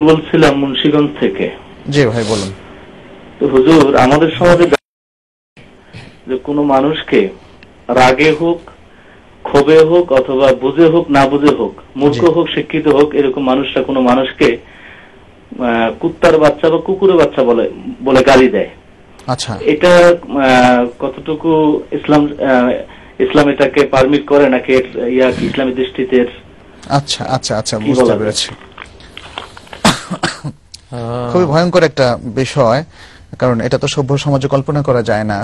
বলছিলাম মুন্সিগঞ্জ থেকে। জি ভাই বলুন। তো হুজুর, আমাদের সমাজে যে কোনো মানুষকে রাগে হোক, ক্ষোভে হোক, অথবা বুঝে হোক না বুঝে হোক, মূর্খ হোক শিক্ষিত হোক, এরকম মানুষরা কোনো মানুষকে কুত্তার বাচ্চা বা কুকুরের বাচ্চা বলে গালি দেয়। আচ্ছা, এটা কতটুকু ইসলাম এটাকে পারমিট করে নাকি ইসলামী দৃষ্টিতে? আচ্ছা আচ্ছা আচ্ছা, বুঝতে পেরেছি। খুবই ভয়ঙ্কর একটা বিষয়, কারণ এটা তো সভ্য সমাজে কল্পনা করা যায় না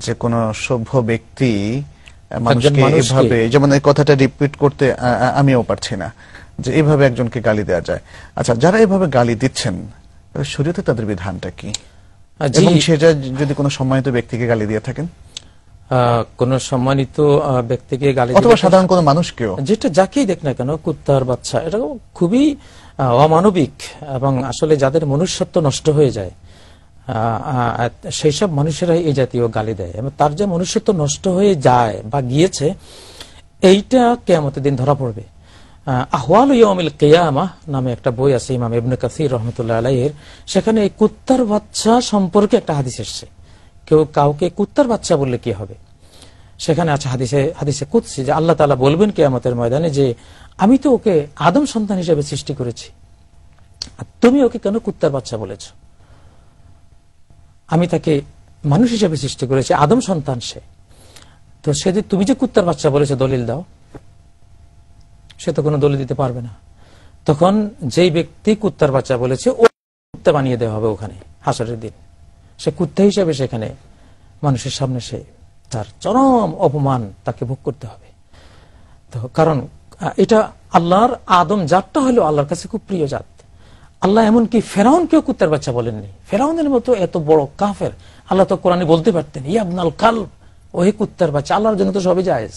যে কোন সভ্য ব্যক্তি মানুষকে এভাবে, যেমন এই কথাটা রিপিট করতে আমিও পারছি না, যে এইভাবে একজনকে গালি দেওয়া যায়। আচ্ছা, যারা এভাবে গালি দিচ্ছেন শরীয়তে তাদের বিধানটা কি, এবং সেটা যদি কোনো সম্মানিত ব্যক্তিকে গালি দিয়ে থাকেন, কোন সম্মানিত ব্যক্তিকে গালি অথবা সাধারণ কোন মানুষকেও, যেটা যাকেই দেখ না কেন, কুত্তার বাচ্চা, এটা খুবই অমানবিক, এবং আসলে যাদের মনুষ্যত্ব নষ্ট হয়ে যায় সেই সব মানুষেরাই এই জাতীয় গালি দেয়, এবং তার যে মনুষ্যত্ব নষ্ট হয়ে যায় বা গিয়েছে, এইটা কিয়ামতের দিন ধরা পড়বে। আহওয়াল ইয়াউমিল কিয়ামাহ নামে একটা বই আছে ইমাম ইবনে কাসির রাহমাতুল্লাহ আলাইহির, সেখানে এই কুত্তার বাচ্চা সম্পর্কে একটা হাদিস এসেছে। কেউ কাউকে কুত্তার বাচ্চা বললে কি হবে, সেখানে আছে হাদিসে কুদসি, যে আল্লাহ তাআলা বলবেন কিয়ামতের ময়দানে যে আমি তো ওকে আদম সন্তান হিসেবে সৃষ্টি করেছি, তুমি ওকে কেন কুত্তার বাচ্চা বলেছ? আমি তাকে মানুষ হিসেবে সৃষ্টি করেছি, আদম সন্তান সে, তো সে যে তুমি যে কুত্তার বাচ্চা বলেছে দলিল দাও, সে তো কোনো দলিল দিতে পারবে না। তখন যেই ব্যক্তি কুত্তার বাচ্চা বলেছে ও কুত্তা বানিয়ে দেওয়া হবে ওখানে হাসরের দিন, সে কুত্তা হিসেবে সেখানে মানুষের সামনে সে তার চরম অপমান তাকে ভোগ করতে হবে। তো কারণ এটা আল্লাহর আদম জাতটা হলো আল্লাহর কাছে খুব প্রিয় জাত। আল্লাহ এমনকি ফেরাউনকেও কুত্তার বাচ্চা বলেননি। ফেরাউনের মতো এত বড় কাফের, আল্লাহ তো কোরআনে বলতে পারতেন ইয়াবনাল কালব, ওহে কুত্তার বাচ্চা, আল্লাহর জন্য তো সবই জায়েজ,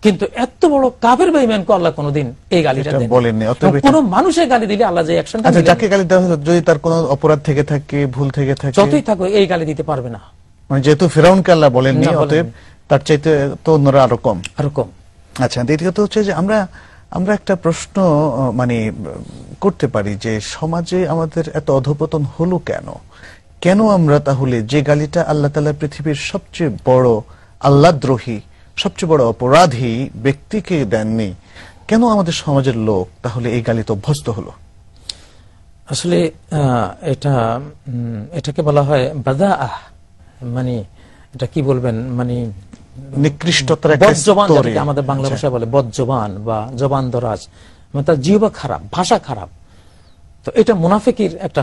কিন্তু এত বড় কাফের বেঈমানকে আল্লাহ কোনোদিন এই গালিটা বলেননি। কোন মানুষের গালি দিলে আল্লাহ যে অ্যাকশন, আচ্ছা যাকে গালি দেওয়া হলো, যদি তার কোনো অপরাধ থেকে থাকে, ভুল থেকে থাকে, যতই থাকো এই গালি দিতে পারবে না। মানে যেহেতু ফেরাউনকে আল্লাহ বলেননি, অতএব তার চাইতে তো অন্যরা আরো কম। আচ্ছা, দ্বিতীয়ত হচ্ছে যে আমরা একটা প্রশ্ন মানে করতে পারি যে সমাজে আমাদের এত অধঃপতন হলো কেন? কেন আমরা তাহলে যে গালিটা আল্লাহ তাআলা পৃথিবীর সবচেয়ে বড় আল্লাহদ্রোহী, সবচেয়ে বড় অপরাধী ব্যক্তিকে দেননি, কেন আমাদের সমাজের লোক তাহলে এই গালিতে অভ্যস্ত হলো? আসলে এটাকে বলা হয় বাদাআহ, মানে এটা কি বলবেন, মানে নিকৃষ্টতার একটা বজ্জবান, যেটাকে আমাদের বাংলা ভাষায় বলে বজ্জবান বা জবান দরাজ, মানে তার জিহ্বা খারাপ, ভাষা খারাপ। তো এটা মুনাফিকের একটা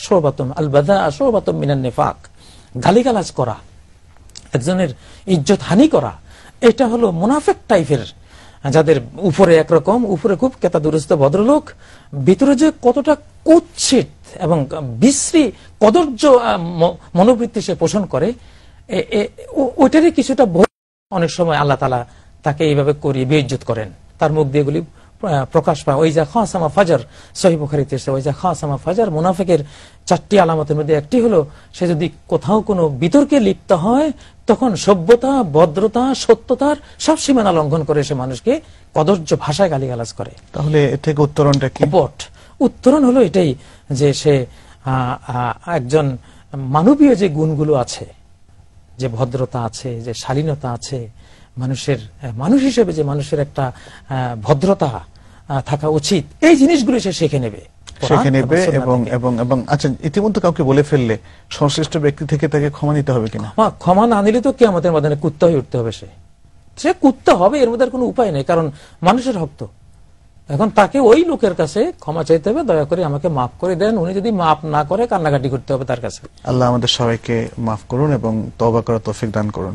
শোবাতুন আল বাদাআ শোবাতুন মিনান নিফাক, গালিগালাজ করা, একজনের ইজ্জত হানি করা, এটা হলো মুনাফিক টাইপের, যাদের উপরে একরকম, উপরে খুব কেতাদুরস্ত ভদ্রলোক, ভিতরে যে কতটা কুৎসিত এবং বিশ্রী কদর্য মনোবৃত্তি সে পোষণ করে, ওইটারই কিছুটা অনেক সময় আল্লাহ তাআলা তাকে এইভাবে করিয়ে বেইজ্জত করেন, তার মুখ দিয়ে এগুলি প্রকাশ পায়। ওই যা খাসামা ফাজর, সহিহ বুখারীতে এসেছে, ওই যা খাসামা ফাজর, মুনাফিকের 4টি আলামতের মধ্যে একটি হলো সে যদি কোথাও কোনো বিতর্কে লিপ্ত হয়, তখন সভ্যতা, ভদ্রতা, সত্যতার সব সীমানা লঙ্ঘন করে সে মানুষকে কদর্য ভাষায় গালিগালাজ করে। তাহলে এর থেকে উত্তরণটা কি? উত্তরণ হলো এটাই যে সে একজন মানবীয় যে গুণগুলো আছে, যে ভদ্রতা আছে, যে শালীনতা আছে, মানুষ হিসেবে যে মানুষের একটা ভদ্রতা থাকা উচিত, এই জিনিসগুলো সে শিখে নেবে এবং আচ্ছা, ইতিমধ্যে কাউকে বলে ফেললে সংশ্লিষ্ট ব্যক্তি থেকে তাকে ক্ষমা নিতে হবে কিনা? ক্ষমা না নিলে তো কিয়ামতের ময়দানে কুত্তা হয়ে উঠতে হবে, সে কুত্তা হবে, এর মধ্যে কোনো উপায় নেই, কারণ মানুষের হক তো। এখন তাকে ওই লোকের কাছে ক্ষমা চাইতে হবে, দয়া করে আমাকে মাফ করে দেন। উনি যদি মাফ না করে, কান্নাকাটি করতে হবে তার কাছে। আল্লাহ আমাদের সবাইকে মাফ করুন এবং তওবা করার তৌফিক দান করুন।